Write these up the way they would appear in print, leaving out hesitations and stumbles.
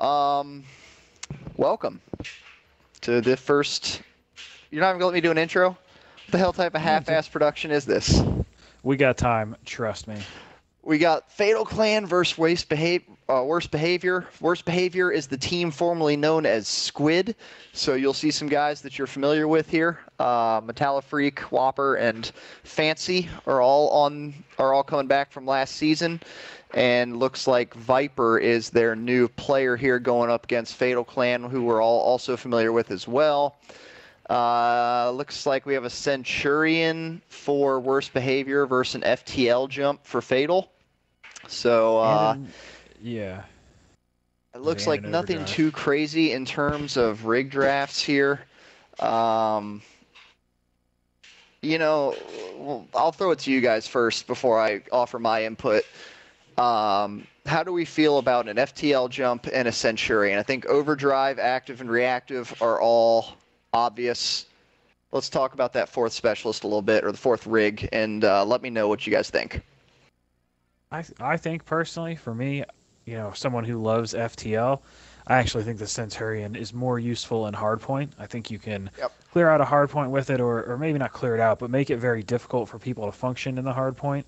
Welcome to the first. You're not even gonna let me do an intro? What the hell type of half-ass production is this? We got time, trust me. We got Fatal Clan versus Worst Behavior. Worst Behavior is the team formerly known as Squid, so you'll see some guys that you're familiar with here. Metallifreak, Whopper, and Fancy are all coming back from last season, and looks like Viper is their new player here going up against Fatal Clan, who we're all also familiar with as well. Looks like we have a Centurion for Worst Behavior versus an FTL jump for Fatal. So, yeah. It looks like nothing too crazy in terms of rig drafts here. You know, I'll throw it to you guys first before I offer my input. How do we feel about an FTL jump and a Centurion? I think overdrive, active, and reactive are all obvious. Let's talk about that fourth specialist a little bit, or the fourth rig, and let me know what you guys think. I think personally, for me, you know, someone who loves FTL, I actually think the Centurion is more useful in hardpoint. I think you can clear out a hardpoint with it, or maybe not clear it out, but make it very difficult for people to function in the hardpoint.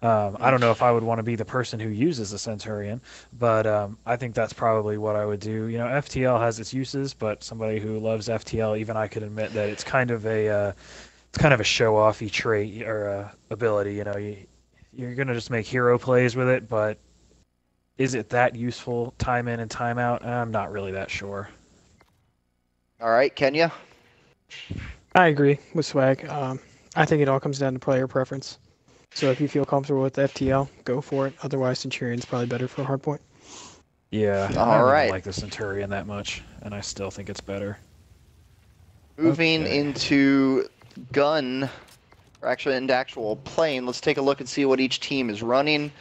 I don't know if I would want to be the person who uses the Centurion, but I think that's probably what I would do. You know, FTL has its uses, but somebody who loves FTL, even I could admit that it's kind of a show-offy trait or ability. You know, you're gonna just make hero plays with it, but is it that useful time in and time out? I'm not really that sure. All right, Kenya? I agree with Swag. I think it all comes down to player preference. So if you feel comfortable with FTL, go for it. Otherwise, Centurion's probably better for hardpoint. Yeah, I don't like the Centurion that much, and I still think it's better. Moving into gun, or actually into actual plane, let's take a look and see what each team is running.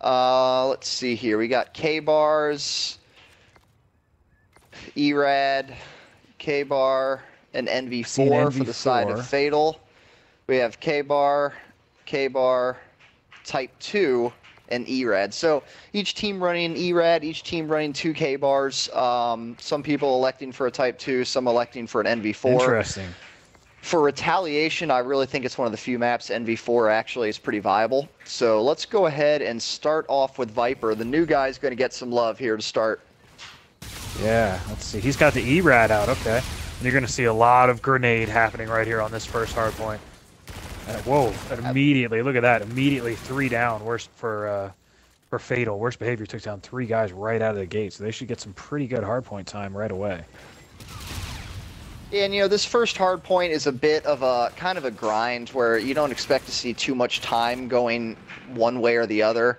Let's see here. We got K-Bars, ERAD, K-Bar, and NV4 for the side of Fatal. We have K-Bar, Type 2, and ERAD. So each team running ERAD, each team running 2 K-Bars. Some people electing for a Type 2, some electing for an NV4. Interesting. For Retaliation, I really think it's one of the few maps NV4 actually is pretty viable. So let's go ahead and start off with Viper. The new guy's going to get some love here to start. Yeah, let's see. He's got the ERAD out, okay. And you're going to see a lot of grenade happening right here on this first hard point. Whoa, immediately, look at that. Immediately 3 down, worst for Fatal. Worst Behavior took down 3 guys right out of the gate, so they should get some pretty good hardpoint time right away. Yeah, and you know, this first hard point is a bit of a kind of a grind where you don't expect to see too much time going one way or the other.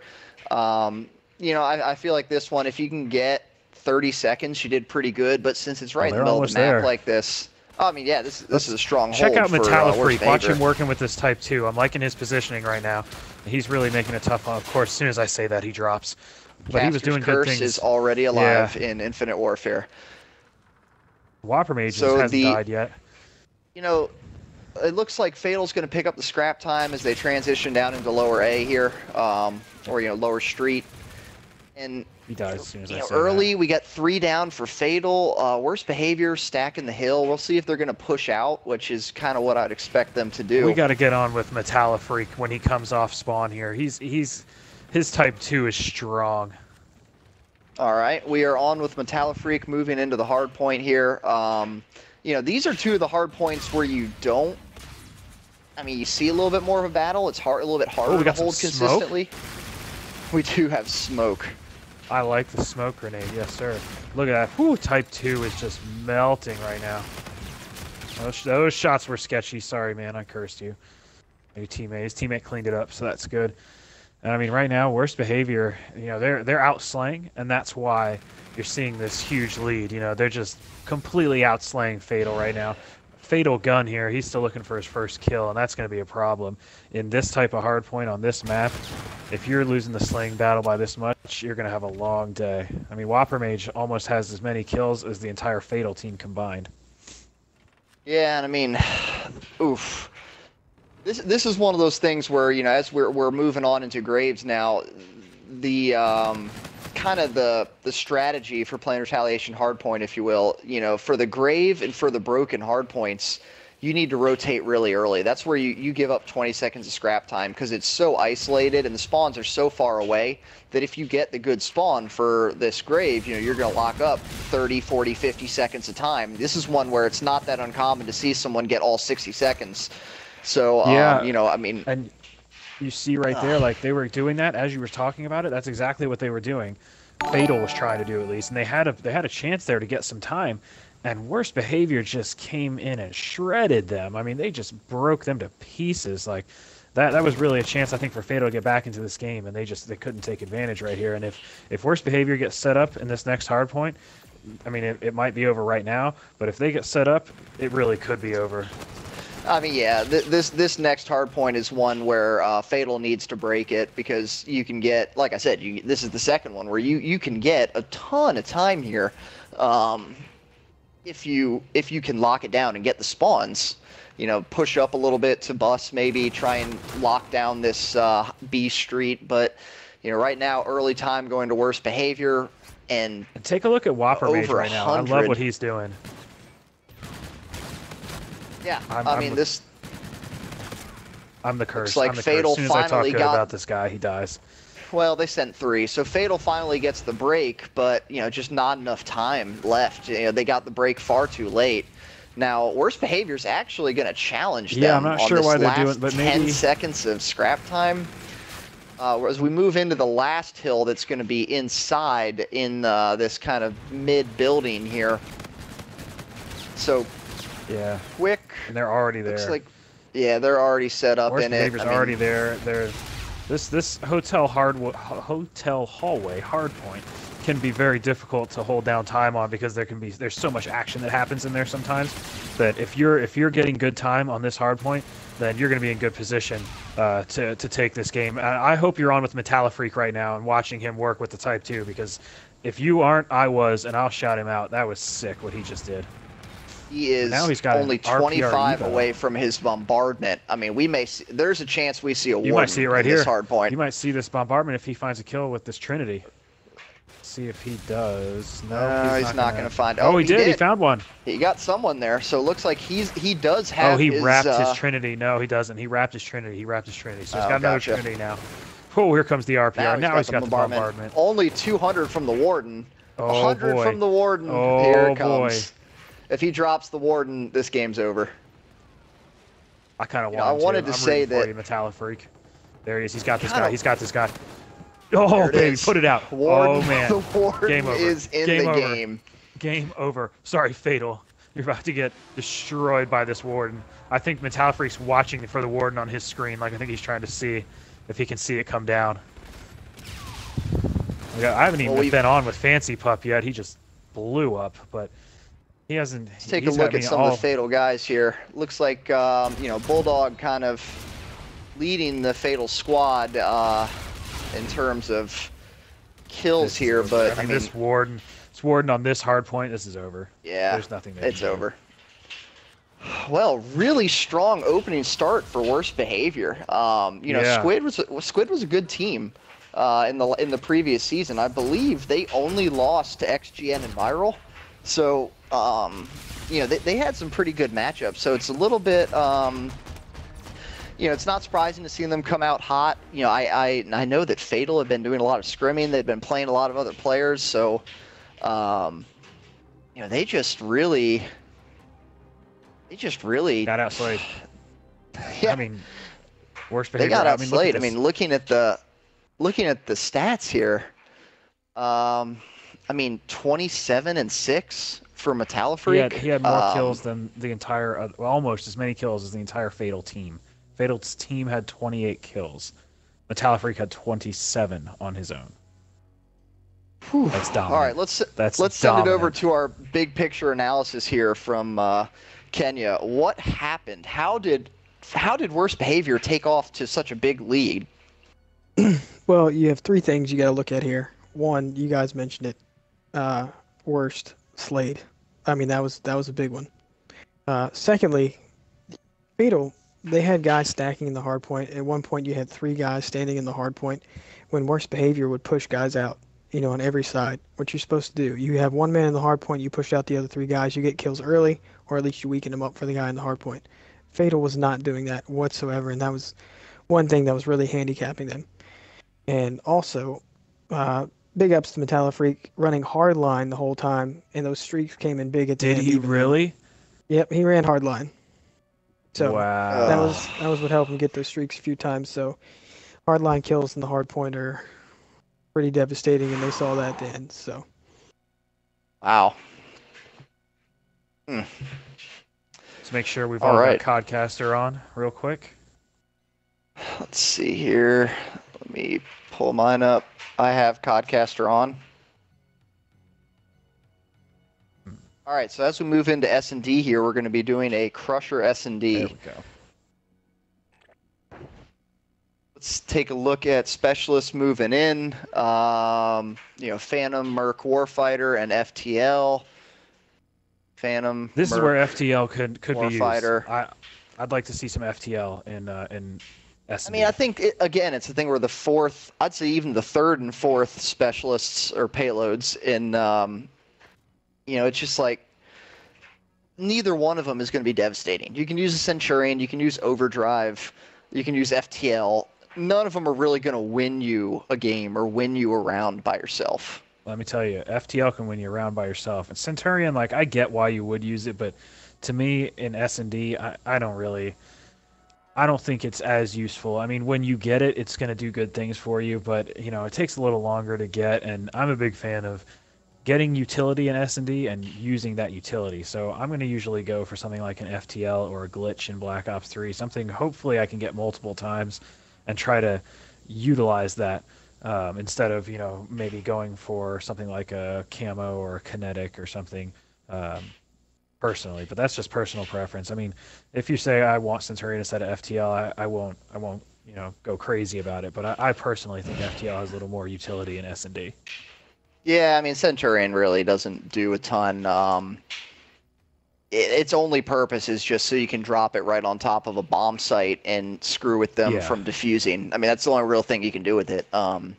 You know, I feel like this one, if you can get 30 seconds, you did pretty good, but since it's right in the middle of the map like this, I mean, yeah, this is a strong hold. Check out Metallifreak. Watch him work working with this Type 2. I'm liking his positioning right now. He's really making a tough one. Of course, as soon as I say that, he drops. But he was doing good things. Is already alive in Infinite Warfare. Whopper Mage hasn't died yet. You know, it looks like Fatal's going to pick up the scrap time as they transition down into lower A here, or, you know, lower street. And he dies as soon as I say early, we got 3 down for Fatal. Worst Behavior stacking the hill. We'll see if they're going to push out, which is kind of what I'd expect them to do. We got to get on with Metallifreak when he comes off spawn here. His Type 2 is strong. All right, we are on with Metallifreak moving into the hard point here. You know, these are 2 of the hard points where you don't. I mean, you see a little bit more of a battle. It's a little bit harder to hold consistently. We do have smoke. I like the smoke grenade, yes sir. Look at that. Whew, Type 2 is just melting right now. Those shots were sketchy. Sorry, man, I cursed you. His teammate cleaned it up, so that's good. And I mean, right now, Worst Behavior, you know, they're outslaying, and that's why you're seeing this huge lead. You know, they're just completely outslaying Fatal right now. Fatal gun here, he's still looking for his first kill, and that's going to be a problem. In this type of hardpoint on this map, if you're losing the slaying battle by this much, you're going to have a long day. I mean, Whopper Mage almost has as many kills as the entire Fatal team combined. Yeah, and I mean, oof. This is one of those things where, you know, as we're moving on into Graves now, the kind kind of the strategy for playing retaliation hardpoint, if you will. You know, for the grave and for the broken hardpoints, you need to rotate really early. That's where you give up 20 seconds of scrap time because it's so isolated and the spawns are so far away that if you get the good spawn for this grave, you know, you're going to lock up 30, 40, 50 seconds of time. This is one where it's not that uncommon to see someone get all 60 seconds. So, yeah, you know, I mean... And you see right there, like, they were doing that as you were talking about it. That's exactly what they were doing. Fatal was trying to do, at least, and they had a chance there to get some time. And Worst Behavior just came in and shredded them. I mean, they just broke them to pieces. Like that was really a chance, I think, for Fatal to get back into this game, and they couldn't take advantage right here. And if Worst Behavior gets set up in this next hardpoint, I mean, it might be over right now, but if they get set up, it really could be over. I mean, yeah, this next hardpoint is one where Fatal needs to break it because you can get, like I said, this is the second one where you can get a ton of time here. If you can lock it down and get the spawns, you know, push up a little bit to bus, maybe try and lock down this B street. But, you know, right now, early time going to Worst Behavior. And take a look at Whopper Mage right now. I love what he's doing. Yeah, I mean, this... I'm the curse. Looks like Fatal as soon as I talk finally good got... about this guy, he dies. Well, they sent 3, so Fatal finally gets the break, but, you know, just not enough time left. You know, they got the break far too late. Now, Worst Behavior's actually going to challenge them I'm not sure why they're doing, but 10 maybe... seconds of scrap time. As we move into the last hill that's going to be inside in this kind of mid-building here. So, yeah, quick. And they're already there. Looks like, yeah, they're already set up Worst in it. Behavior's already there. This hotel hallway hardpoint can be very difficult to hold down time on because there's so much action that happens in there sometimes that if you're getting good time on this hardpoint, then you're going to be in good position to take this game. I hope you're on with Metallafreak right now and watching him work with the Type 2, because if you aren't, I was, and I'll shout him out. That was sick what he just did. He is only 25 away from his bombardment. I mean, there's a chance we see a warden. You might see it right here. This hard point. You might see this bombardment if he finds a kill with this Trinity. Let's see if he does. No, he's not going to find. Oh, he did. He found one. He got someone there. So it looks like he does have. Oh, he wrapped his Trinity. No, he doesn't. He wrapped his Trinity. So he's got another Trinity now. Oh, here comes the RPR. Now he's got the bombardment. Only 200 from the warden. Oh, 100 boy. from the warden. Oh, Here it comes. boy. If he drops the warden, this game's over. I kind of wanted to say that. Metallafreak. There he is. He's got this guy. He's got this guy. Oh, baby, put it out. Warden, oh, man. The warden game over. is in game the over. game. Game over. Sorry, Fatal. You're about to get destroyed by this warden. I think Metallafreak's watching for the warden on his screen. Like, I think he's trying to see if he can see it come down. I haven't even been on with Fancy Pup yet. He just blew up, but he hasn't. Let's take a look at some of the Fatal guys here. Looks like, you know, Bulldog kind of leading the Fatal squad in terms of kills here, but I mean, this warden on this hard point, this is over. Yeah, there's nothing there. It's over. Well, really strong opening start for Worst Behavior. You know, yeah. Squid was a good team in the previous season. I believe they only lost to XGN and Viral. So, you know, they had some pretty good matchups. So it's a little bit, you know, it's not surprising to see them come out hot. You know, I know that Fatal have been doing a lot of scrimming. They've been playing a lot of other players. So, you know, they just really got outslayed. Yeah. I mean, Worst Behavior. They got outslayed. I mean, looking at the stats here, I mean, 27-6 for Metallafreak. He had more kills than the entire, almost as many kills as the entire Fatal team. Fatal's team had 28 kills. Metallafreak had 27 on his own. Whew. That's dominant. All right, let's send it over to our big picture analysis here from Kenya. What happened? How did Worst Behavior take off to such a big lead? Well, you have 3 things you got to look at here. One, you guys mentioned it. Worst Slade. I mean, that was a big one. Secondly, Fatal, they had guys stacking in the hard point. At one point, you had 3 guys standing in the hard point when Worst Behavior would push guys out on every side. What you're supposed to do, you have one man in the hard point, you push out the other three guys, you get kills early, or at least you weaken them up for the guy in the hard point. Fatal was not doing that whatsoever, and that was one thing that was really handicapping them. And also, big ups to Metallifreak running hardline the whole time, and those streaks came in big at the end. Did he really? Yep, he ran hardline. So wow. that was what helped him get those streaks a few times. So hardline kills in the hard point are pretty devastating, and they saw that at the end. So wow. Let's make sure we've all got Codcaster on real quick. Let's see here. Let me pull mine up. I have Codcaster on. All right, so as we move into S&D here, we're going to be doing a Crusher S&D. There we go. Let's take a look at specialists moving in. Phantom, Merc, Warfighter, and FTL. Phantom. This Merc, is where FTL could be used. Warfighter. I'd like to see some FTL in S&D. I mean, I think, it's the thing where the fourth, I'd say even the third and fourth specialists or payloads in, it's just like neither one of them is going to be devastating. You can use a Centurion, you can use Overdrive, you can use FTL. None of them are really going to win you a game or win you a round by yourself. Let me tell you, FTL can win you a round by yourself. And Centurion, I get why you would use it, but to me, in S&D, I don't think it's as useful. I mean, when you get it, it's going to do good things for you, but, it takes a little longer to get, and I'm a big fan of getting utility in S&D and using that utility. So I'm going to usually go for something like an FTL or a glitch in Black Ops 3, something hopefully I can get multiple times and try to utilize that instead of, maybe going for something like a camo or a kinetic or something personally. But that's just personal preference. I mean, if you say I want Centurion instead of FTL, I won't go crazy about it. But I personally think FTL has a little more utility in S&D. Yeah, I mean, Centurion really doesn't do a ton. Its only purpose is just so you can drop it right on top of a bomb site and screw with them from defusing. I mean, that's the only real thing you can do with it. Or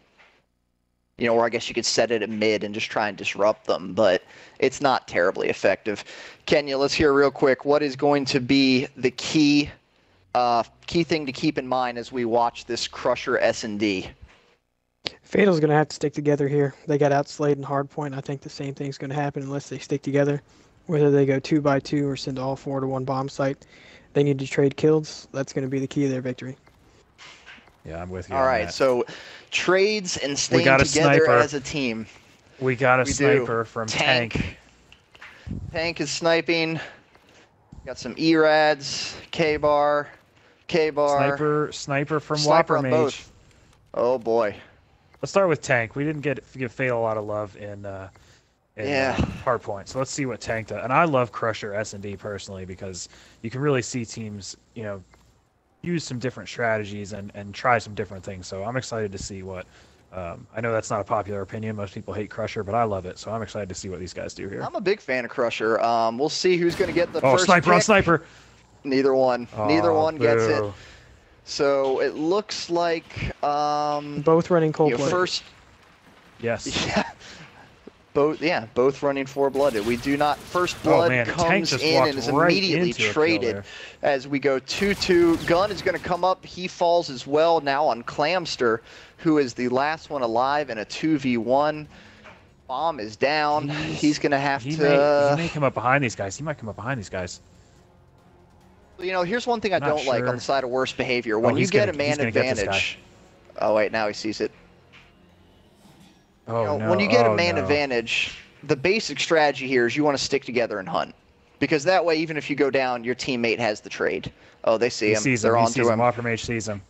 I guess you could set it at mid and just try and disrupt them, but it's not terribly effective. Kenya, let's hear real quick, what is going to be the key thing to keep in mind as we watch this Crusher S&D? Fatal's going to have to stick together here. They got outslayed in hardpoint. I think the same thing's going to happen unless they stick together. Whether they go 2x2 or send all 4 to one bomb site, they need to trade kills. That's going to be the key to their victory. Yeah, I'm with you. All right, so trades and staying together sniper. as a team. We got a sniper from Tank. Tank is sniping. Got some ERADs, K-bar. Sniper from Wiper Mage. Both. Oh boy. Let's start with Tank. We didn't give Fatal a lot of love in Hardpoint. So let's see what Tank does. And I love Crusher S&D personally because you can really see teams, use some different strategies and try some different things. So I'm excited to see what. I know that's not a popular opinion. Most people hate Crusher, but I love it. So I'm excited to see what these guys do here. I'm a big fan of Crusher. We'll see who's going to get the first sniper pick. On sniper. Neither one. Neither one gets it. Boo. So it looks like both running cold blooded. First. Yes. Yeah. Both running 4-blooded. We do not. First blood comes in and is immediately traded as we go 2-2. Gun is going to come up. He falls as well now on Clamster, who is the last one alive in a 2v1. Bomb is down. He's going to have to. He may come up behind these guys. He might come up behind these guys. Here's one thing I don't like on the side of worst behavior. When you get a man advantage. Oh, wait, now he sees it. Oh, no. When you get a man advantage, the basic strategy here is you want to stick together and hunt. Because that way, even if you go down, your teammate has the trade. Oh, they see him. They're on to him. Wiper Mage sees him.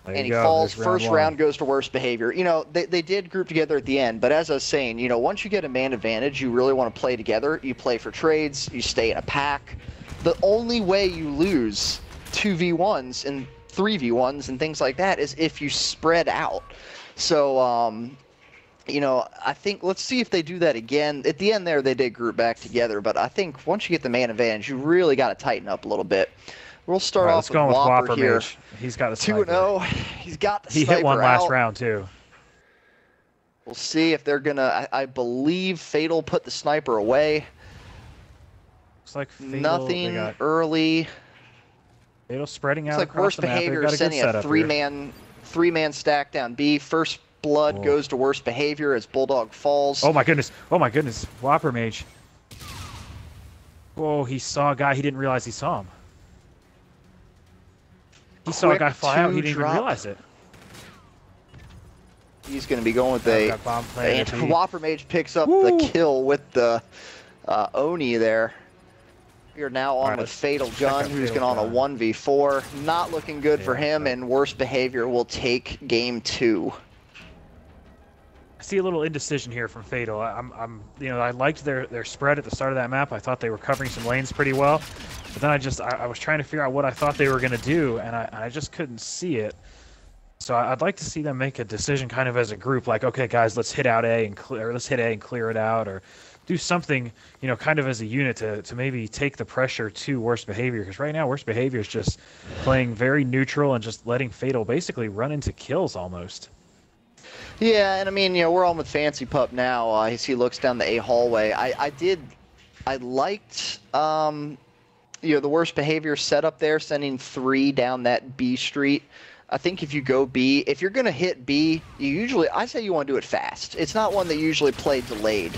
And he falls. First round goes to worst behavior. They did group together at the end, but as I was saying, once you get a man advantage, you really want to play together. You play for trades. You stay in a pack. The only way you lose 2v1s and 3v1s and things like that is if you spread out. So, I think let's see if they do that again. At the end there, they did group back together, but I think once you get the man advantage, you really got to tighten up a little bit. We'll start off with Whopper here. Mage. He's got the 2-0. He's got the sniper He hit one last out. round, too. We'll see if they're gonna. I believe Fatal put the sniper away. Looks like Fatal, Nothing early. Fatal spreading out Looks like across Worst the map. They've Behavior got a good sending a setup three-man stack down B. First blood goes to Worst Behavior as Bulldog falls. Oh my goodness! Oh my goodness! Whopper Mage. Whoa! He saw a guy. He didn't realize he saw him. He saw a guy fly out. He didn't even realize it. He's going to be going with a and Whopper Mage picks up the kill with the Oni there. We are now on with Fatal Gun, who's going on a 1v4. Not looking good for him, and Worst Behavior will take game 2. I see a little indecision here from Fatal. I liked their spread at the start of that map. I thought they were covering some lanes pretty well, but then I was trying to figure out what I thought they were going to do, and I just couldn't see it. So I'd like to see them make a decision kind of as a group, like, okay, guys, let's hit out A and clear, let's hit A and clear it out, or do something, kind of as a unit to maybe take the pressure to Worst Behavior. Because right now, Worst Behavior is just playing very neutral and just letting Fatal basically run into kills almost. Yeah, and I mean, we're on with Fancy Pup now. As he looks down the A hallway, I liked, the Worst Behavior setup there, sending 3 down that B street. I think if you go B, if you're going to hit B, I say you want to do it fast. It's not one that usually play delayed.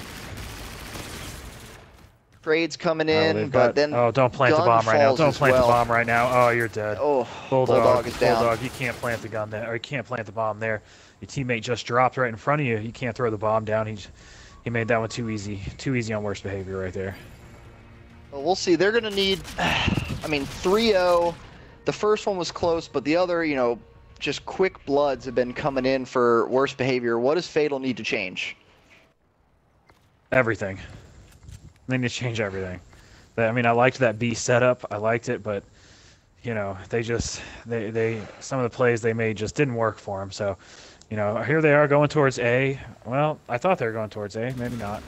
Trades coming in, but then oh, don't plant the bomb right now. Don't plant the bomb right now. Oh, you're dead. Oh, Bulldog is down. Bulldog, you can't plant the gun there, or you can't plant the bomb there. Your teammate just dropped right in front of you. You can't throw the bomb down. He made that one too easy. Too easy on Worst Behavior right there. Well, we'll see. They're going to need, 3-0. The first one was close, but the other, just quick bloods have been coming in for Worst Behavior. What does Fatal need to change? Everything. They need to change everything. I liked that B setup. I liked it, but, they some of the plays they made just didn't work for them. So, here they are going towards A. Well, I thought they were going towards A. Maybe not.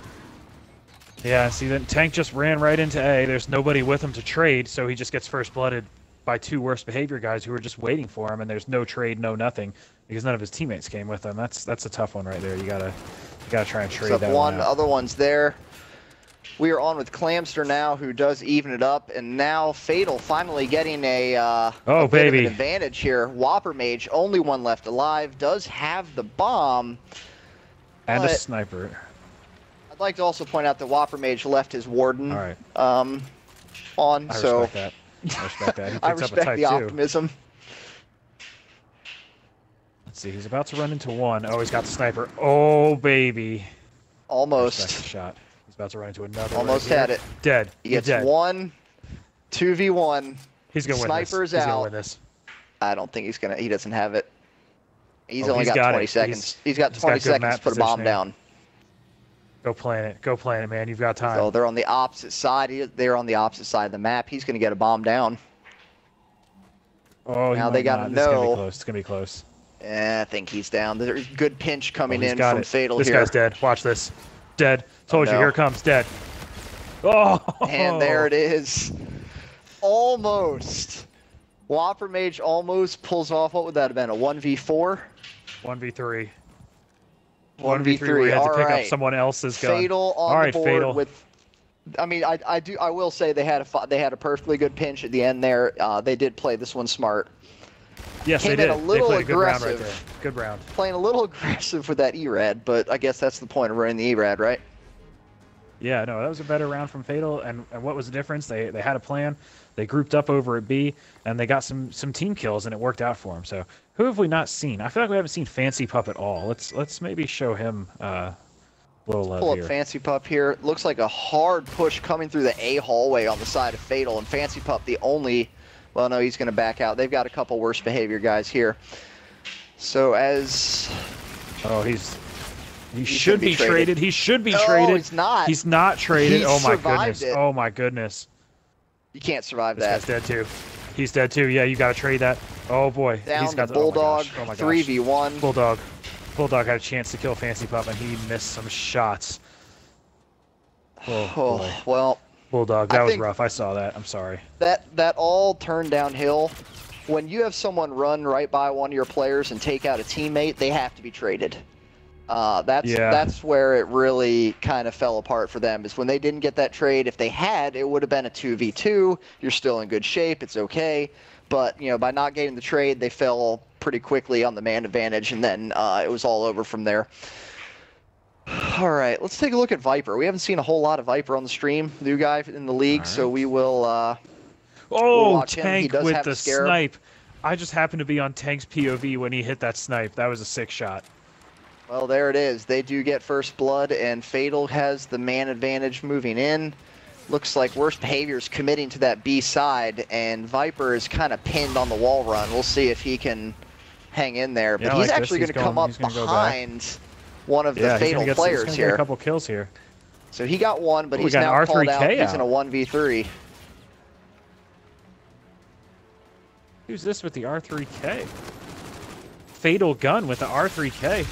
Yeah, see, then Tank just ran right into A. There's nobody with him to trade, so he just gets first blooded by 2 Worst Behavior guys who were just waiting for him, and there's no trade, no nothing, because none of his teammates came with him. That's a tough one right there. You gotta try and trade that one out. Other one's there. We are on with Clamster now, who does even it up, and now Fatal finally getting a bit of an advantage here. Whopper Mage, only one left alive, does have the bomb. And a sniper. I'd like to also point out that Whopper Mage left his Warden on, I respect that. I respect that. He picks I respect the optimism. Let's see, he's about to run into 1. Oh, he's got the sniper. Oh, baby. Almost. Shot. He's about to run into another. Almost had it. Dead. He gets dead. 1, 2v1. He's going to win this. Sniper's out. He's going to win this. I don't think he's going to. He doesn't have it. He's only got 20 seconds. He's got 20 seconds to put a bomb down. Go plant it. Go plant it, man. You've got time. So they're on the opposite side. They're on the opposite side of the map. He's going to get a bomb down. Oh, now they got to know. It's going to be close. Yeah, I think he's down. There's a good pinch coming in from Fatal here. This guy's dead. Watch this. Dead. Told you. Here it comes. Dead. Oh! And there it is. Almost. Whopper Mage almost pulls off. What would that have been? A 1v4? 1v3. 1v3. We had to pick up someone else's gun. Fatal on the board Fatal. With. I will say they had a perfectly good pinch at the end there. They did play this one smart. Yes, they did. They played a good round right there. Good round. Playing a little aggressive with that ERAD, but I guess that's the point of running the ERAD, right? Yeah, no, that was a better round from Fatal. And what was the difference? They had a plan. They grouped up over at B, and they got some team kills, and it worked out for them. So who have we not seen? I feel like we haven't seen Fancy Pup at all. Let's maybe show him a little love pull here. Up Fancy Pup here. Looks like a hard push coming through the A hallway on the side of Fatal, and Fancy Pup the only. Well, no, he's going to back out. They've got a couple Worst Behavior guys here. So as... Oh, he should be traded. He should be traded. No, he's not. He's not traded. He oh, my goodness. It. Oh, my goodness. You can't survive this that. This guy's dead, too. He's dead, too. Yeah, you got to trade that. Oh, boy. Down he's got the Bulldog, 3v1. Bulldog had a chance to kill Fancy Pup, and he missed some shots. Oh well... Bulldog, that was rough. I saw that. I'm sorry. That all turned downhill. When you have someone run right by one of your players and take out a teammate, they have to be traded. That's where it really kind of fell apart for them, is when they didn't get that trade. If they had, it would have been a 2v2. You're still in good shape. It's okay. But, by not getting the trade, they fell pretty quickly on the man advantage, and then it was all over from there. All right, let's take a look at Viper. We haven't seen a whole lot of Viper on the stream, new guy in the league, so we will we'll watch him. He Tank does with have the a scarab. snipe. I just happened to be on Tank's POV when he hit that snipe. That was a sick shot. Well, there it is. They do get first blood, and Fatal has the man advantage moving in. Looks like Worst Behavior's committing to that B side, and Viper is kind of pinned on the wall run. We'll see if he can hang in there. But he's actually going to come up behind one of the Fatal players he's here. Get a couple kills here. So he got one, but he's now called out. He's in a 1v3. Who's this with the R3K? Fatal gun with the R3K.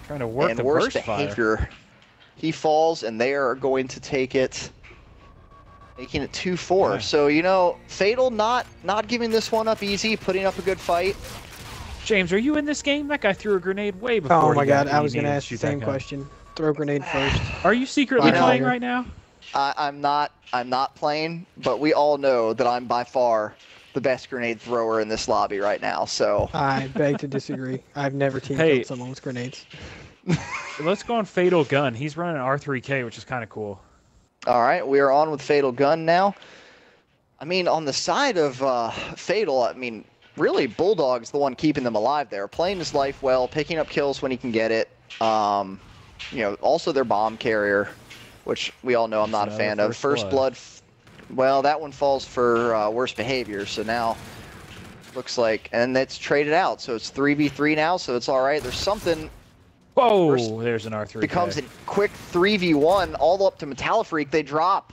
Trying to work the Worst burst Behavior. fire. He falls, and they are going to take it, making it 2-4. Yeah. So, Fatal not giving this one up easy, putting up a good fight. James, are you in this game? That guy threw a grenade way before. Oh my god, I was going to ask the same question. Throw a grenade first. Are you secretly playing right now? I'm not playing, but we all know that I'm by far the best grenade thrower in this lobby right now, so... I beg to disagree. I've never team-killed someone with grenades. Let's go on Fatal Gun. He's running an R3K, which is kind of cool. All right, we are on with Fatal Gun now. I mean, on the side of Fatal, really, Bulldog's the one keeping them alive there. Playing his life well, picking up kills when he can get it. Also their bomb carrier, which we all know I'm not a fan of. First Blood... Well, that one falls for Worst Behavior, so now looks like, and it's traded out, so it's 3v3 now, so it's all right. There's something. Whoa, there's an R3. Becomes a quick 3v1 all up to Metallifreak. They drop.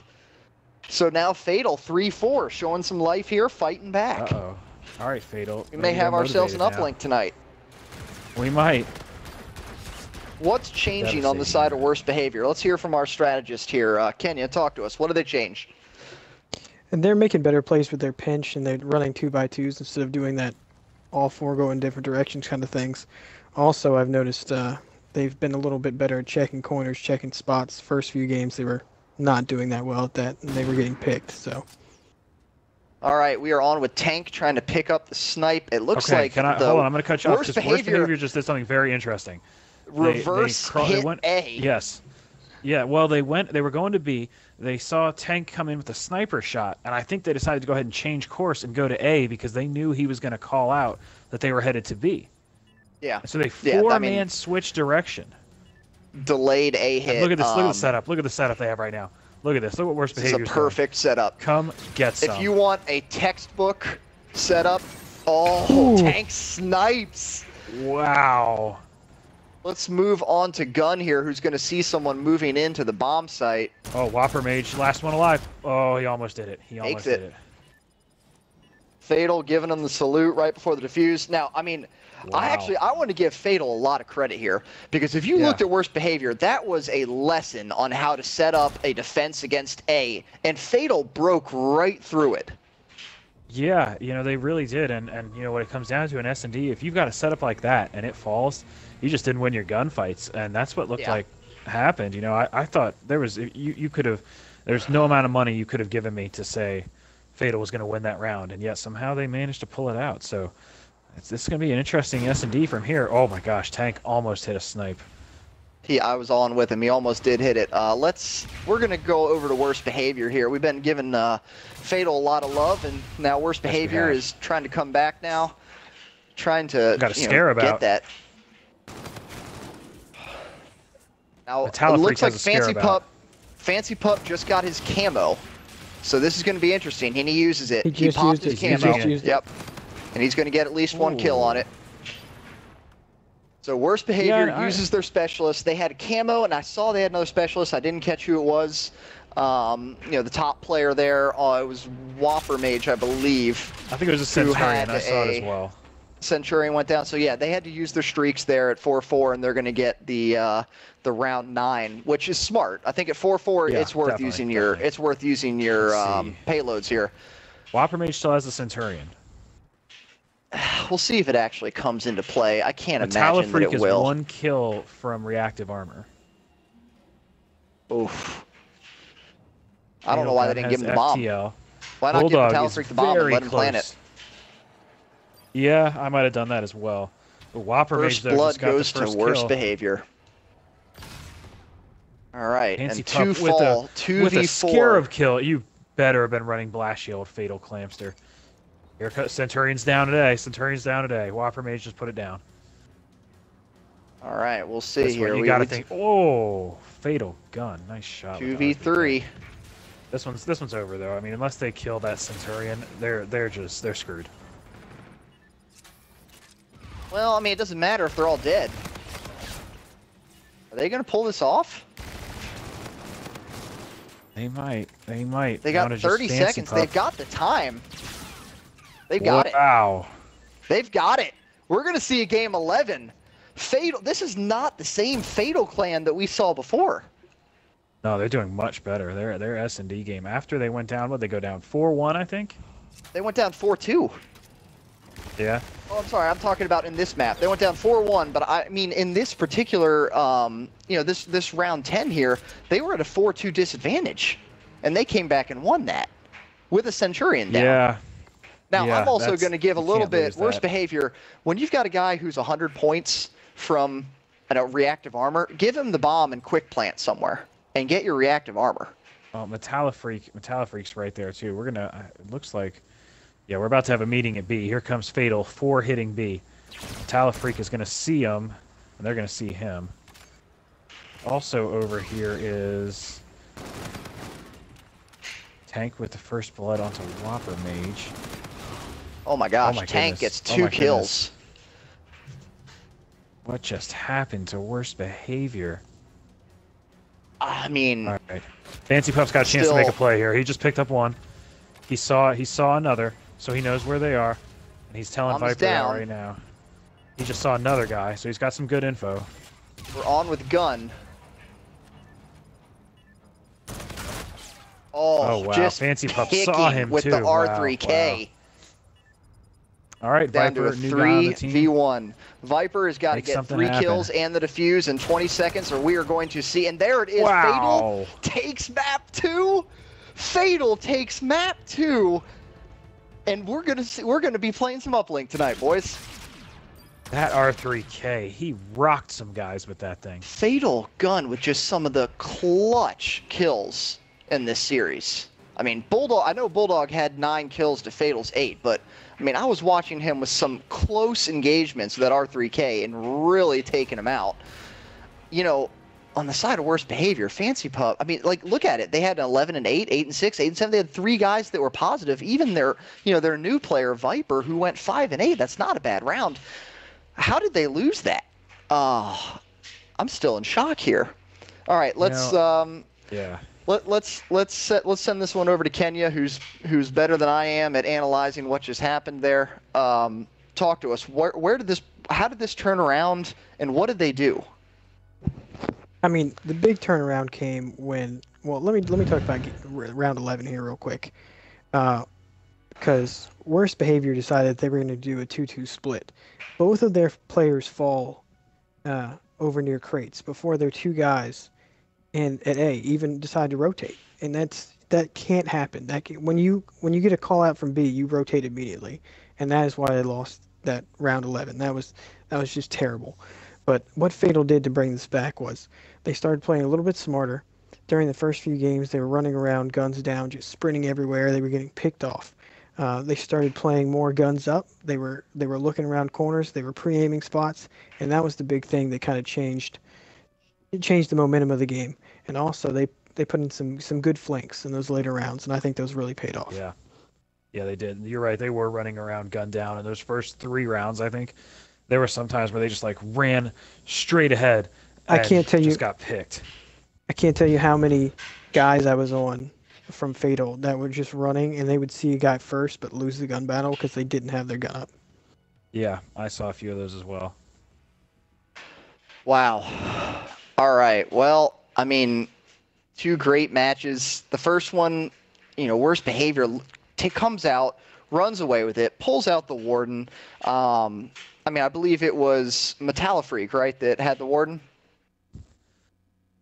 So now Fatal 3-4, showing some life here, fighting back. Uh-oh. All right, Fatal. We may have ourselves an uplink tonight. We might. What's changing on the side of Worst Behavior? Let's hear from our strategist here. Kenya, talk to us. What do they change? And they're making better plays with their pinch, and they're running 2x2s instead of doing that all four go in different directions kind of things. Also, I've noticed they've been a little bit better at checking corners, checking spots. First few games, they were not doing that well at that, and they were getting picked. So. All right, we are on with Tank trying to pick up the snipe. It looks like hold on, I'm going to cut you off because Worst Behavior just did something very interesting. Reverse hit A. Yes. Yeah, well, they were going to B. They saw Tank come in with a sniper shot, and I think they decided to go ahead and change course and go to A because they knew he was going to call out that they were headed to B. Yeah. So they four-man switch direction. Delayed A hit. Look at this. Look at the setup. Look at the setup they have right now. Look at this. Look what Worst Behavior is. It's a perfect setup. Come get some. If you want a textbook setup, Tank snipes. Wow. Let's move on to Gun here, who's going to see someone moving into the bomb site. Oh, Whopper Mage, last one alive. Oh, he almost did it. He almost did it. Fatal giving him the salute right before the defuse. Now, wow. I want to give Fatal a lot of credit here, because if you looked at Worst Behavior, that was a lesson on how to set up a defense against A, and Fatal broke right through it. Yeah, they really did, and what it comes down to in S&D, if you've got a setup like that and it falls, you just didn't win your gunfights, and that's what looked like happened. I thought there's no amount of money you could have given me to say Fatal was going to win that round, and yet somehow they managed to pull it out. So this is going to be an interesting S&D from here. Oh my gosh, Tank almost hit a snipe. I was on with him. He almost did hit it. We're going to go over to Worst Behavior here. We've been giving Fatal a lot of love, and now Worst Behavior is trying to come back now, trying to get that. Now, it looks like Fancy Pup just got his camo, so this is going to be interesting, and he uses it. He popped his camo. Yep. And he's going to get at least one kill on it. So Worst Behavior uses their specialist. They had a camo, and I saw they had another specialist. I didn't catch who it was. The top player there, it was Whopper Mage, I believe. I think it was a Centurion. I saw it as well. Centurion went down. So yeah, they had to use their streaks there at 4-4, and they're going to get the round 9, which is smart. I think at 4-4, it's worth using your payloads here. Whopper Mage still has the Centurion. We'll see if it actually comes into play. I can't imagine that it is will. 1 kill from reactive armor. Oof. I don't know why they didn't give him the FTL. bomb. Why not give Metallic the bomb and let him plant it? Yeah, I might have done that as well. The Whopper Mage, First though, blood just got goes the first to worst kill. behavior. All right, Fancy and 2 Pup fall, with 2v4. a Scarab kill. You better have been running Blast Shield, Fatal Clamster. Here comes Centurion's down today. Centurion's down today. Whopper Mage just put it down. All right, we'll see here. You got to think. Oh, Fatal Gun. Nice shot. 2v3. This one's over though. I mean, unless they kill that Centurion, they're screwed. Well, I mean, it doesn't matter if they're all dead. Are they going to pull this off? They might. They might. They got 30 seconds. They've got the time. They've got it. Wow. They've got it. We're going to see a game 11. Fatal. This is not the same Fatal Clan that we saw before. No, they're doing much better. Their S&D game. After they went down, they go down 4-1, I think? They went down 4-2. Yeah. Oh, I'm sorry. I'm talking about in this map. They went down 4-1, but I mean in this particular, this round 10 here, they were at a 4-2 disadvantage, and they came back and won that with a Centurion down. Yeah. Now I'm also going to give a little bit worse that. behavior when you've got a guy who's 100 points from reactive armor. Give him the bomb and quick plant somewhere, and get your reactive armor. Oh, Metallifreak's right there too. We're gonna. It looks like. Yeah, we're about to have a meeting at B. Here comes Fatal, 4 hitting B. Metallifreak is going to see him, and they're going to see him. Also over here is Tank with the first blood onto Whopper Mage. Oh my gosh, Tank gets 2 kills. What just happened to worst behavior? I mean... All right. Fancy Pup's got a chance to make a play here. He just picked up 1. He saw another. So he knows where they are, and he's telling Viper that right now. He just saw another guy, so he's got some good info. We're on with gun. Oh wow! Just Fancy Pup saw him with too. the R3K. Wow. All right, down Viper, to a 3v1. Viper has got to get 3 happen. kills and the defuse in 20 seconds, or we are going to see. And there it is. Wow. Fatal takes map 2. Fatal takes map 2. And we're gonna be playing some uplink tonight, boys. That R3K, he rocked some guys with that thing. Fatal Gun with just some of the clutch kills in this series. I mean, Bulldog. I know Bulldog had 9 kills to Fatal's 8, but I mean, I was watching him with some close engagements with that R3K and really taking him out. You know, on the side of worst behavior, Fancy Pup, I mean, like, look at it. They had 11 and 8, 8 and 6, 8 and 7. They had 3 guys that were positive. Even their new player, Viper, who went 5 and 8. That's not a bad round. How did they lose that? I'm still in shock here. All right, let's yeah. Let's send this one over to Kenya, who's better than I am at analyzing what just happened there. Talk to us. How did this turn around, and what did they do? I mean, the big turnaround came when. Well, let me talk about round 11 here real quick, because worst behavior decided they were going to do a 2-2 split. Both of their players fall over near crates before their 2 guys, and at A even decide to rotate, and that can't happen. When you get a call out from B, you rotate immediately, and that is why they lost that round 11. That was just terrible. But what Fatal did to bring this back was they started playing a little bit smarter. During the first few games, they were running around, guns down, just sprinting everywhere. They were getting picked off. They started playing more guns up. They were looking around corners. They were pre-aiming spots, and that was the big thing that kind of changed the momentum of the game. And also, they put in some good flanks in those later rounds, and I think those really paid off. Yeah, they did. You're right. They were running around, gun down, in those first 3 rounds. I think there were some times where they just like ran straight ahead. I can't tell you. Just got picked. I can't tell you how many guys I was on from Fatal that were just running, and they would see a guy first but lose the gun battle because they didn't have their gun up. Yeah, I saw a few of those as well. Wow. All right. Well, I mean, 2 great matches. The first one, worst behavior comes out, runs away with it, pulls out the Warden. I mean, I believe it was Metallifreak, right, that had the Warden?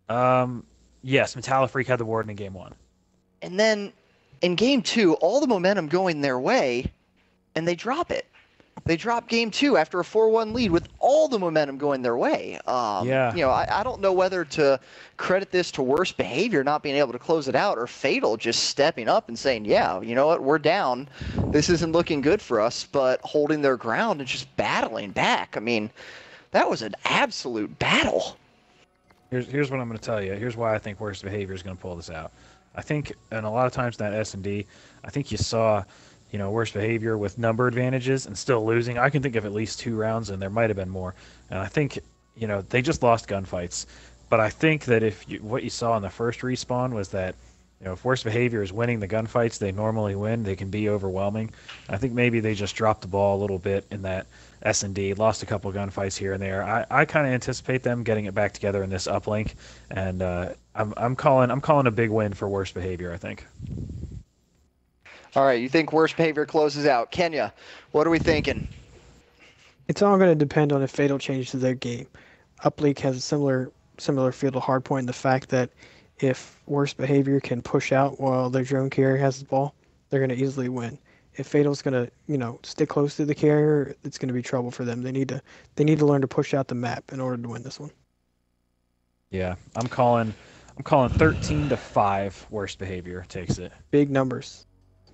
Yes, Metallifreak had the Warden in game 1. And then in game 2, all the momentum going their way, and they drop it. They drop game 2 after a 4-1 lead with all the momentum going their way. Yeah. You know, I don't know whether to credit this to worse behavior, not being able to close it out, or Fatal just stepping up and saying, yeah, you know what, we're down. This isn't looking good for us, but holding their ground and just battling back. I mean, that was an absolute battle. Here's what I'm going to tell you. Here's why I think worst behavior is going to pull this out. I think, and a lot of times in that S&D, I think you saw, you know, worst behavior with number advantages and still losing. I can think of at least 2 rounds, and there might have been more. And I think, you know, they just lost gunfights. But I think that what you saw in the first respawn was that, you know, if worst behavior is winning the gunfights they normally win, they can be overwhelming. I think maybe they just dropped the ball a little bit in that S&D, lost a couple of gunfights here and there. I kind of anticipate them getting it back together in this uplink, and I'm calling a big win for worst behavior, I think. All right, you think worst behavior closes out. Kenya, what are we thinking? It's all going to depend on if Fatal changes their game. Uplink has a similar feel to hardpoint in the fact that if worst behavior can push out while their drone carrier has the ball, they're going to easily win. If Fatal's going to, you know, stick close to the carrier, it's going to be trouble for them. They need to learn to push out the map in order to win this one. Yeah, I'm calling 13-5 worst behavior takes it. Big numbers.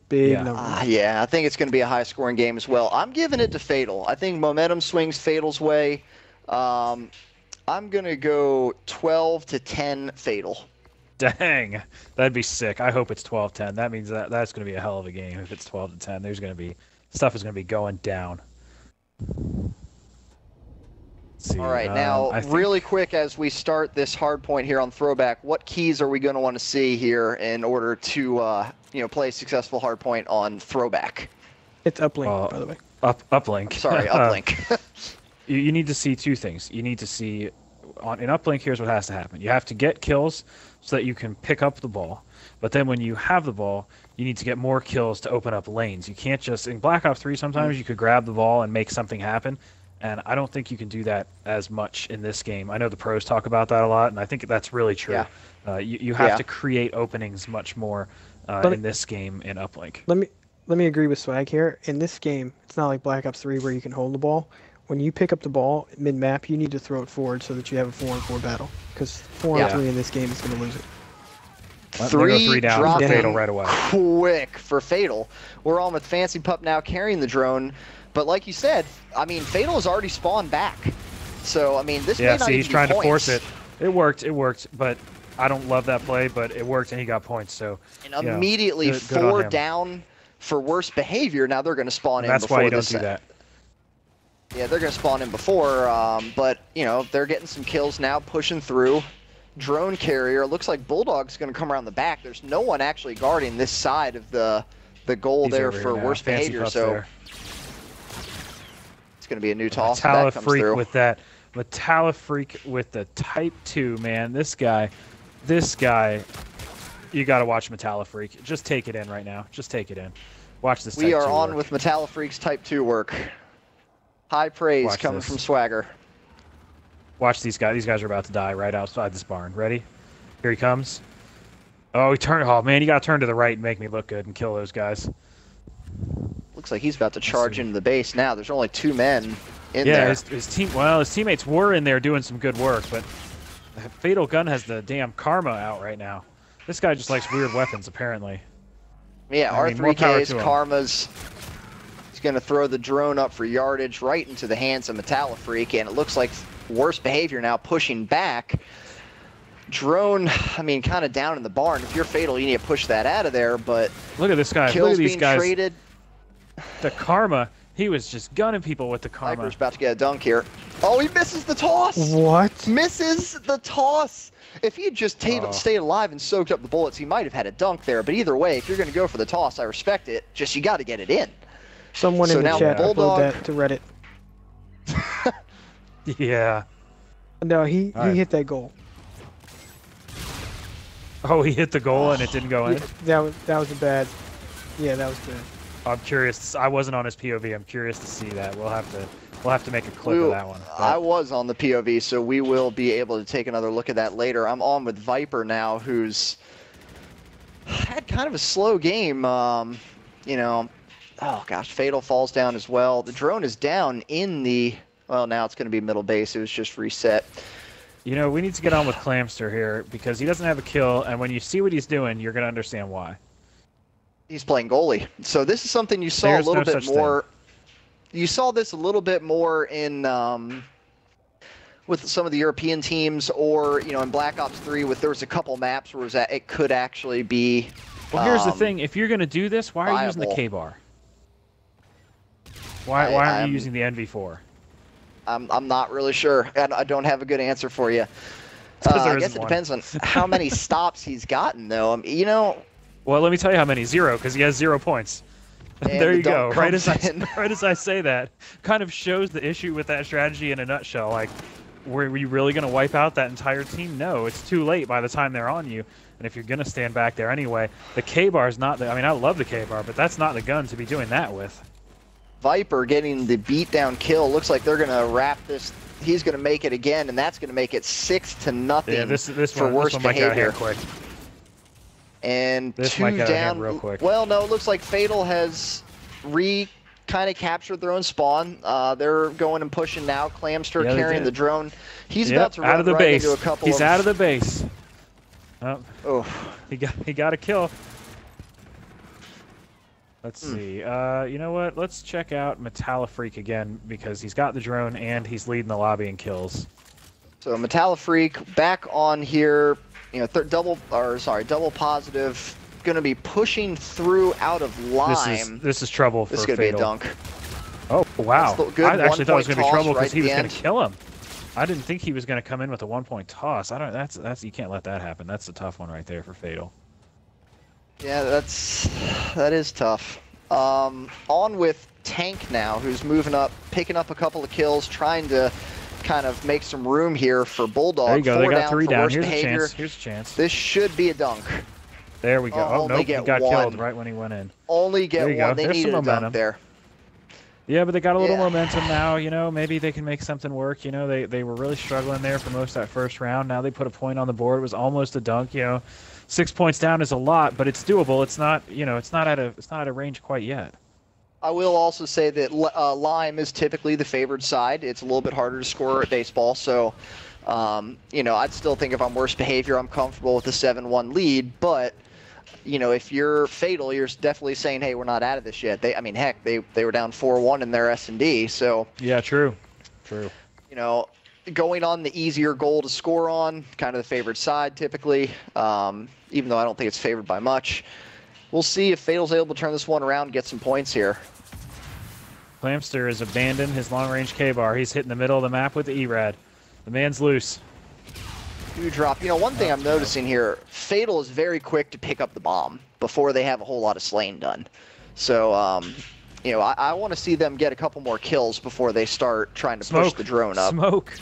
Big numbers. Yeah, I think it's going to be a high-scoring game as well. I'm giving it to Fatal. I think momentum swings Fatal's way. I'm going to go 12-10 Fatal. Dang, that'd be sick. I hope it's 12-10. That means that's going to be a hell of a game. If it's 12-10, there's going to be stuff is going to be going down. All right, now really quick as we start this hard point here on Throwback, what keys are we going to want to see here in order to you know, play a successful hard point on Throwback? It's uplink, by the way. Uplink. Sorry, uplink. You need to see 2 things. You need to see in uplink. Here's what has to happen. You have to get kills so that you can pick up the ball. But then when you have the ball, you need to get more kills to open up lanes. You can't just in Black Ops 3. Sometimes you could grab the ball and make something happen. And I don't think you can do that as much in this game. I know the pros talk about that a lot, and I think that's really true. Yeah. You have to create openings much more in this game in uplink. Let me agree with Swag here. In this game, it's not like Black Ops 3 where you can hold the ball. When you pick up the ball mid-map, you need to throw it forward so that you have a 4-on-4 battle. Because 4-on-3 in this game is going to lose it. 3 down for Fatal right away. Quick for Fatal. We're on with Fancy Pup now carrying the drone. But like you said, I mean, Fatal has already spawned back. So, I mean, this may not he's even trying be to points. force it. It worked, but I don't love that play, but it worked and he got points. So, and immediately good 4 down for worst behavior. Now they're going to spawn in That's before why you don't this. do that. Yeah, they're going to spawn in before, but, you know, they're getting some kills now, pushing through. Drone carrier. Looks like Bulldog's going to come around the back. There's no one actually guarding this side of the goal He's there for worst behavior. So it's going to be a new toss. Metallifreak with that. Metallifreak with the Type 2, man. This guy, you got to watch Metallifreak. Just take it in right now. Just take it in. Watch this. We Type are 2 on work. with Metallifreak's Type 2 work. High praise coming from Swagger. Watch these guys. These guys are about to die right outside this barn. Ready? Here he comes. Oh, he turned. Oh, man, you got to turn to the right and make me look good and kill those guys. Looks like he's about to charge into the base now. There's only 2 men in there. Yeah, his teammates were in there doing some good work, but Fatal Gun has the damn Karma out right now. This guy just likes weird weapons, apparently. Yeah, R3K's Karma's... He's going to throw the drone up for yardage right into the hands of Metallifreak, and it looks like worst behavior now pushing back. Drone, I mean, kind of down in the barn. If you're Fatal, you need to push that out of there, but look at this guy. Kills look at these being guys. Traded. The Karma, he was just gunning people with the Karma. Viper's about to get a dunk here. Oh, he misses the toss! What? Misses the toss! If he had just stayed alive and soaked up the bullets, he might have had a dunk there, but either way, if you're going to go for the toss, I respect it. Just, you got to get it in. Someone in the chat upload that to Reddit. Yeah. No, he hit that goal. Oh, he hit the goal and it didn't go in? Yeah, that was a bad... Yeah, that was bad. I'm curious. I wasn't on his POV. I'm curious to see that. We'll have to make a clip of that one. But I was on the POV, so we will be able to take another look at that later. I'm on with Viper now, who's had kind of a slow game. You know, oh gosh, Fatal falls down as well. The drone is down in the, well, now it's going to be middle base. It was just reset. You know, we need to get on with Clamster here because he doesn't have a kill, and when you see what he's doing, you're going to understand why. He's playing goalie. So this is something you saw a little bit more. You saw this a little bit more in with some of the European teams, or you know, in Black Ops 3, there was a couple maps where it could actually be. Well, here's the thing: if you're going to do this, why are you using the K-bar? Why aren't you using the NV4? I'm not really sure. I don't have a good answer for you. I guess it depends on how many stops he's gotten, though. You know. Well, let me tell you how many. 0, because he has 0 points. There you go. Right as I say that, kind of shows the issue with that strategy in a nutshell. Like, were you really going to wipe out that entire team? No, it's too late by the time they're on you. And if you're going to stand back there anyway, the K-bar is not the... I mean, I love the K-bar, but that's not the gun to be doing that with. Viper getting the beatdown kill. Looks like they're going to wrap this. He's going to make it again, and that's going to make it 6-0 yeah, this for worst behavior. Quick. And this 2 down. Real quick. Well, no, it looks like Fatal has kind of captured their own spawn. They're going and pushing now. Clamster carrying the drone. He's about to run out of the right base. into a couple He's out of the base. Oh, he got a kill. Let's see. You know what? Let's check out Metallafreak again because he's got the drone and he's leading the lobby in kills. So Metallafreak back on here. You know, double positive. Going to be pushing through out of Lime. This is trouble for This is going to be a dunk. Oh wow! I actually thought it was going to be trouble because he was going to end. kill him. I didn't think he was going to come in with a 1-point toss. I don't. That's you can't let that happen. That's a tough one right there for Fatal. Yeah, that is tough. On with Tank now, who's moving up, picking up a couple of kills, trying to kind of make some room here for Bulldog. There you go. 4 they got down 3 down. Here's a chance. Here's a chance. This should be a dunk. There we go. Oh, nope. He got killed right when he went in. Only get one. They needed a dunk there. Yeah, but they got a little momentum now. You know, maybe they can make something work. You know, they were really struggling there for most of that first round. Now they put a point on the board. It was almost a dunk. You know, 6 points down is a lot, but it's doable. It's not. You know, it's not at a range quite yet. I will also say that Lime is typically the favored side. It's a little bit harder to score at baseball, so you know, I'd still think if I'm worst behavior, I'm comfortable with the 7-1 lead. But you know, if you're Fatal, you're definitely saying, hey, we're not out of this yet. I mean, heck, they were down 4-1 in their S&D, so yeah, true. You know, going on the easier goal to score on, kind of the favored side typically, even though I don't think it's favored by much. We'll see if Fatal's able to turn this one around and get some points here. Clamster has abandoned his long-range K-bar. He's hitting the middle of the map with the E-Rad. The man's loose. Huge drop. You know, one thing I'm noticing here, Fatal is very quick to pick up the bomb before they have a whole lot of slaying done. So, you know, I want to see them get a couple more kills before they start trying to push the drone up. Smoke.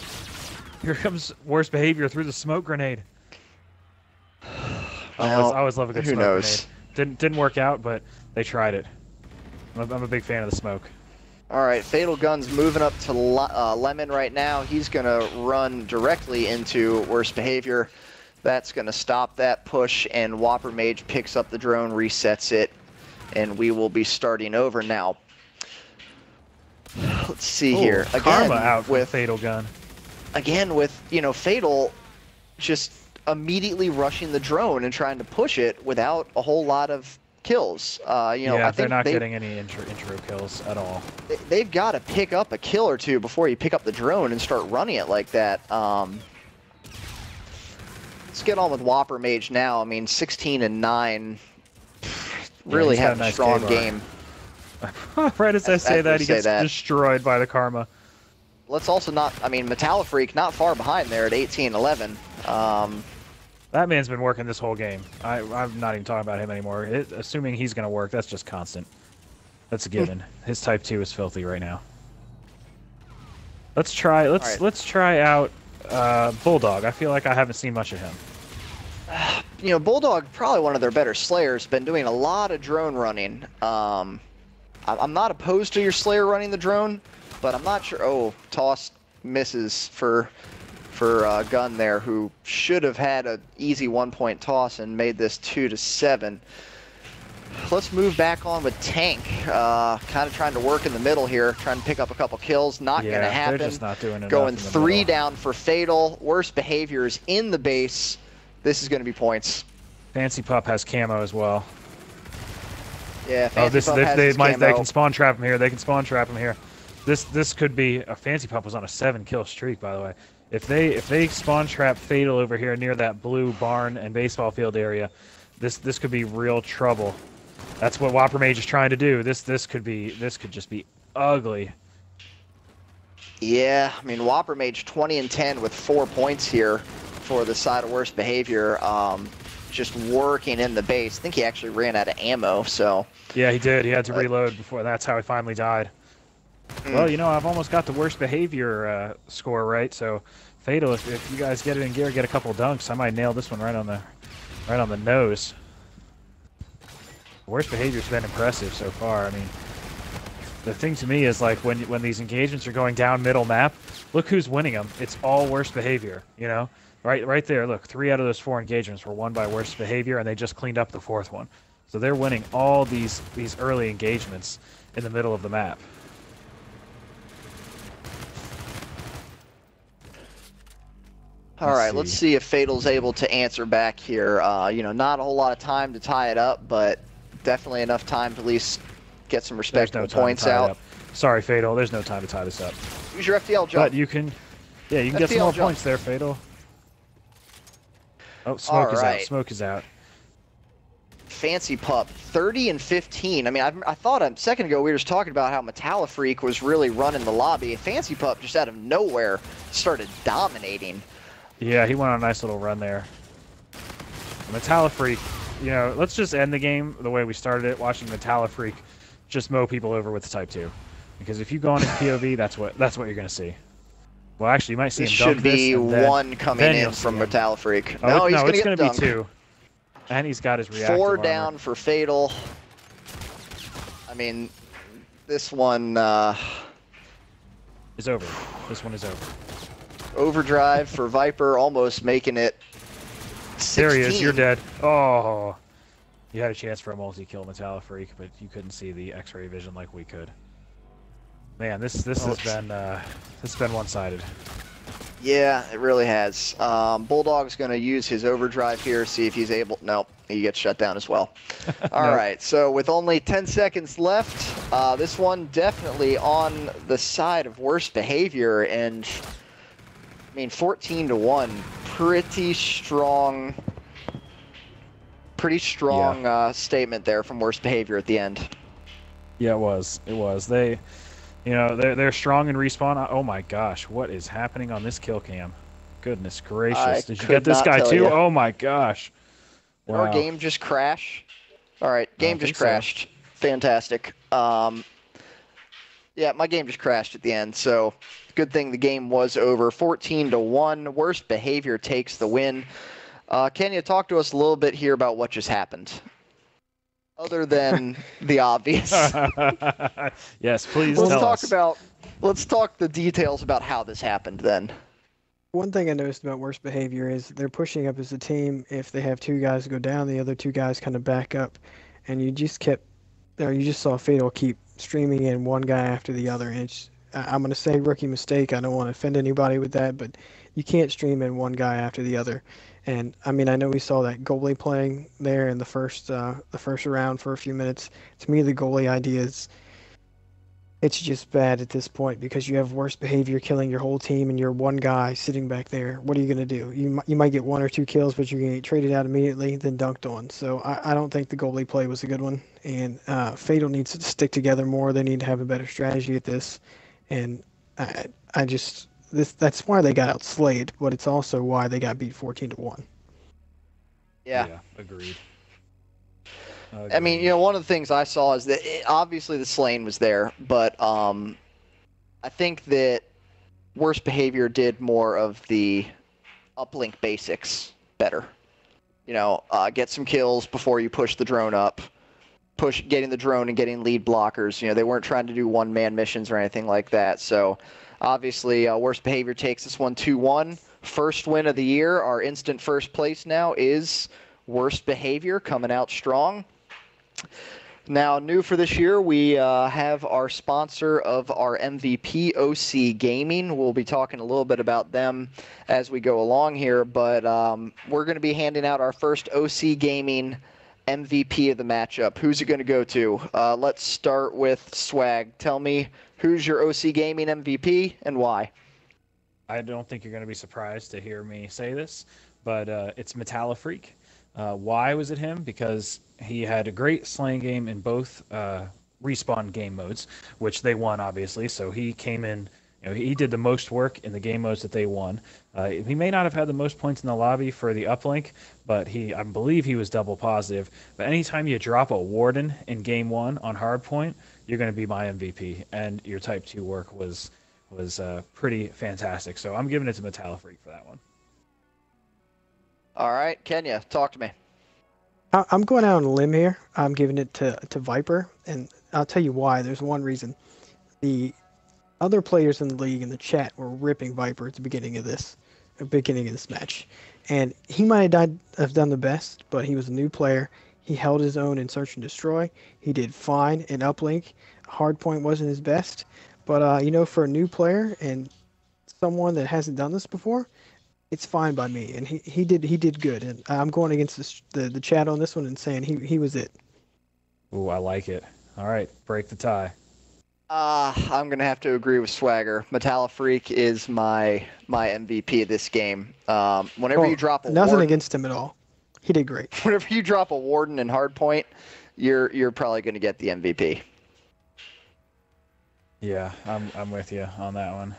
Here comes worst behavior through the smoke grenade. Well, I always love a good smoke grenade. Didn't work out, but they tried it. I'm a big fan of the smoke. All right, Fatal Gun's moving up to Lemon right now. He's going to run directly into worst behavior. That's going to stop that push, and Whopper Mage picks up the drone, resets it, and we will be starting over now. Let's see here. Again, Karma out with Fatal Gun. Again with, you know, Fatal just immediately rushing the drone and trying to push it without a whole lot of kills. You know, yeah, I think they're not getting any intro kills at all. They've got to pick up a kill or two before you pick up the drone and start running it like that. Let's get on with Whopper Mage now. I mean, 16-9, really having a strong game. Right as I say that, he gets destroyed by the Karma. Let's also not, I mean, Metallafreak not far behind there at 18-11. That man's been working this whole game. I'm not even talking about him anymore. Assuming he's going to work, that's just constant. That's a given. His type 2 is filthy right now. Let's try out Bulldog. I feel like I haven't seen much of him. You know, Bulldog, probably one of their better slayers, been doing a lot of drone running. I'm not opposed to your Slayer running the drone, but I'm not sure. Oh, toss misses for Gunn there, who should have had an easy 1-point toss and made this 2-7. Let's move back on with Tank. Kind of trying to work in the middle here, trying to pick up a couple kills. Not going to happen. They're just not doing enough. Going 3 down for Fatal. Worst behaviors in the base. This is going to be points. Fancy Pup has camo as well. Yeah, Fancy Pup has his camo. They can spawn trap him here. They can spawn trap him here. This could be a Fancy Pup was on a 7-kill streak, by the way. If they spawn trap Fatal over here near that blue barn and baseball field area, this could be real trouble. That's what Whopper Mage is trying to do. This could just be ugly. Yeah, I mean Whopper Mage 20-10 with 4 points here for the side of worst behavior. Just working in the base. I think he actually ran out of ammo, so. Yeah, he did. He had to reload before. That's how he finally died. Well, you know, I've almost got the worst behavior score right. So, Fatal, if you guys get it in gear, get a couple dunks, I might nail this one right on the nose. Worst behavior's been impressive so far. I mean, the thing to me is like when these engagements are going down middle map, look who's winning them. It's all worst behavior. You know. Right there, look, 3 out of those 4 engagements were won by worst behavior, and they just cleaned up the 4th one. So they're winning all these early engagements in the middle of the map. All right, let's see if Fatal's able to answer back here. You know, not a whole lot of time to tie it up, but definitely enough time to at least get some respectable points out. Sorry, Fatal, there's no time to tie this up. Use your FTL jump. But you can get some more points there, Fatal. Oh, smoke is out. Smoke is out. Fancy Pup, 30-15. I mean, I thought a second ago we were just talking about how Metallifreak was really running the lobby. Fancy Pup just out of nowhere started dominating. Yeah, he went on a nice little run there. Metallifreak, you know, let's just end the game the way we started it, watching Metallifreak just mow people over with the Type 2. Because if you go on his POV, that's what you're going to see. Well, actually, you might see him dunk this. Should be one coming in from Metallifreak. Oh, no, it's going to be 2. And he's got his reactive 4 down for Fatal. I mean, this one is over. This one is over. Overdrive for Viper, almost making it 16. There he is. You're dead. Oh. You had a chance for a multi-kill Metallifreak, but you couldn't see the X-ray vision like we could. Man, this has been one-sided. Yeah, it really has. Bulldog's going to use his overdrive here, see if he's able. Nope, he gets shut down as well. All right, so with only 10 seconds left, this one definitely on the side of worst behavior, and I mean 14-1, pretty strong statement there from worst behavior at the end. Yeah, it was. It was. You know, they're strong in respawn. Oh my gosh, what is happening on this kill cam? Goodness gracious. Did you get this guy too? Oh my gosh. Wow. Did our game just crash? All right, game just crashed. So. Fantastic. Yeah, my game just crashed at the end, so good thing the game was over. 14-1, worst behavior takes the win. Can you talk to us a little bit here about what just happened? Other than the obvious. Yes, please tell us. Let's talk the details about how this happened then. One thing I noticed about worst behavior is they're pushing up as a team. If they have 2 guys go down, the other 2 guys kind of back up. And you just saw Fatal keep streaming in one guy after the other. And I'm going to say rookie mistake. I don't want to offend anybody with that, but you can't stream in one guy after the other. And I mean, I know we saw that goalie playing there in the first round for a few minutes. To me, the goalie idea is it's just bad at this point because you have worst behavior killing your whole team and you're one guy sitting back there. What are you going to do? You might get 1 or 2 kills, but you're going to get traded out immediately, then dunked on. So I don't think the goalie play was a good one. And Fatal needs to stick together more. They need to have a better strategy at this. And that's why they got outslayed, but it's also why they got beat 14-1. Yeah, agreed. I mean, you know, one of the things I saw is that obviously the slaying was there, but I think that worst behavior did more of the uplink basics better. You know, get some kills before you push the drone up. getting the drone and getting lead blockers. They weren't trying to do one-man missions or anything like that. So obviously, Worst Behavior takes this one 2-1. First win of the year. Our instant first place now is Worst Behavior, coming out strong. Now, new for this year, we have our sponsor of our MVP, OC Gaming. We'll be talking a little bit about them as we go along here, but we're going to be handing out our first OC Gaming MVP of the matchup. Who's it going to go to? Let's start with Swag. Tell me, who's your OC Gaming MVP and why? I don't think you're going to be surprised to hear me say this, but it's Metallafreak. Why was it him? Because he had a great slaying game in both respawn game modes, which they won, obviously. So he came in, he did the most work in the game modes that they won. He may not have had the most points in the lobby for the uplink, but I believe he was double positive. But anytime you drop a Warden in game 1 on hardpoint, you're going to be my MVP. And your type 2 work was pretty fantastic. So I'm giving it to Metallafreak for that one. All right, Kenya, talk to me. I'm going out on a limb here. I'm giving it to Viper, and I'll tell you why. There's one reason. The other players in the league in the chat were ripping Viper at the beginning of this match, and he might have done the best, but he was a new player. He held his own in Search and Destroy. He did fine in Uplink. Hardpoint wasn't his best, but for a new player and someone that hasn't done this before, it's fine by me, and he did good, and I'm going against the chat on this one and saying he was it. Ooh, I like it. All right, break the tie. I'm gonna have to agree with Swagger. Metallafreak is my MVP of this game. Whenever you drop a nothing Warden, against him at all, he did great. Whenever you drop a Warden in hardpoint, you're probably gonna get the MVP. Yeah, I'm with you on that one.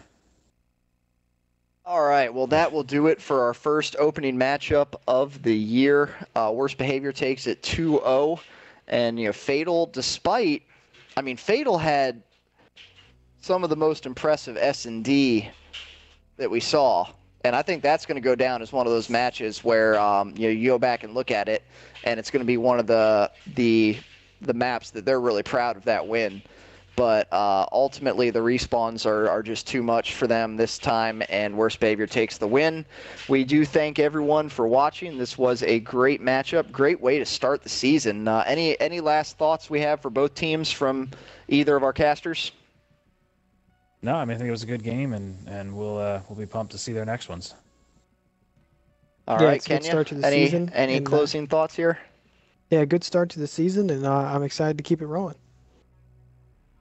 All right, well, that will do it for our first opening matchup of the year. Worst Behavior takes it 2-0. And, Fatal, Fatal had some of the most impressive S&D that we saw. And I think that's going to go down as one of those matches where, you go back and look at it, and it's going to be one of the maps that they're really proud of that win. But ultimately, the respawns are just too much for them this time, and Worst Behavior takes the win. We do thank everyone for watching. This was a great matchup, great way to start the season. Any last thoughts we have for both teams from either of our casters? No, I think it was a good game, and we'll be pumped to see their next ones. All right, Kenya, any closing thoughts here? Yeah, good start to the season, and I'm excited to keep it rolling.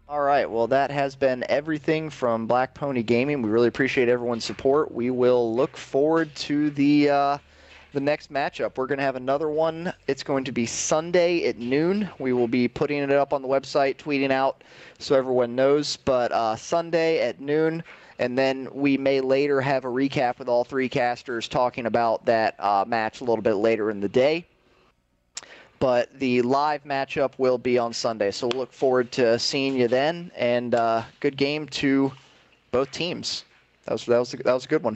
All right, well, that has been everything from Black Pony Gaming. We really appreciate everyone's support. We will look forward to the next matchup. We're going to have another one. It's going to be Sunday at noon. We will be putting it up on the website, tweeting out so everyone knows. But Sunday at noon, and then we may later have a recap with all three casters talking about that match a little bit later in the day. But the live matchup will be on Sunday, so we'll look forward to seeing you then. And good game to both teams. That was a good one.